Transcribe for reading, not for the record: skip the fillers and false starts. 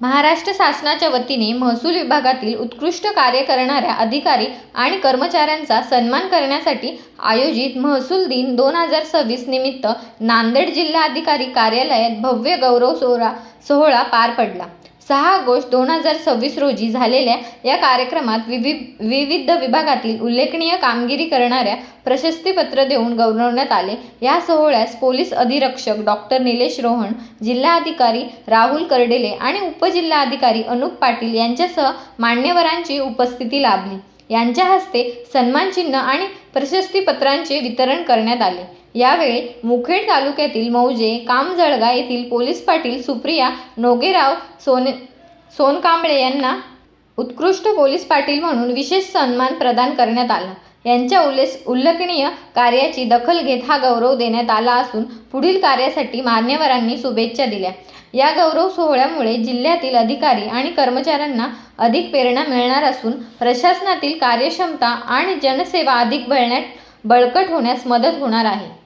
महाराष्ट्र शासनाच्या वतीने महसूल विभागातील उत्कृष्ट कार्य करणाऱ्या अधिकारी आणि कर्मचाऱ्यांचा सन्मान करण्यासाठी आयोजित महसूल दिन 2026 निमित्त नांदेड जिल्हाधिकारी कार्यालयात भव्य गौरव सोहळा पार पडला। 6 ऑगस्ट 2026 रोजी झालेल्या या कार्यक्रमात विविध विभागातील उल्लेखनीय कामगिरी करणाऱ्या प्रशस्तीपत्र देऊन गौरवण्यात आले। या सोहळ्यास पोलीस अधीक्षक डॉक्टर निलेश रोहन, जिल्हाधिकारी राहुल कर्डेले आणि उपजिल्हाधिकारी अनुप पाटील यांच्यासह मान्यवरांची उपस्थिती लाभली। यांच्या हस्ते सन्मानचिन्ह आणि प्रशस्तीपत्रांचे वितरण करण्यात आले। यावेळी मुखेड तालुक्यातील मौजे कामजळगा येथील पोलीस पाटील सुप्रिया नोगेराव सोनकांबळे यांना उत्कृष्ट पोलीस पाटील म्हणून विशेष सन्मान प्रदान करण्यात आला। यांच्या उल्लेखनीय कार्याची दखल घेत हा गौरव देण्यात आला असून पुढील कार्यासाठी मान्यवरांनी शुभेच्छा दिल्या। या गौरव सोहळ्यामुळे जिल्ह्यातील अधिकारी आणि कर्मचाऱ्यांना अधिक प्रेरणा मिळणार असून प्रशासनातील कार्यक्षमता आणि जनसेवा अधिक बळकट होण्यास मदत होणार आहे।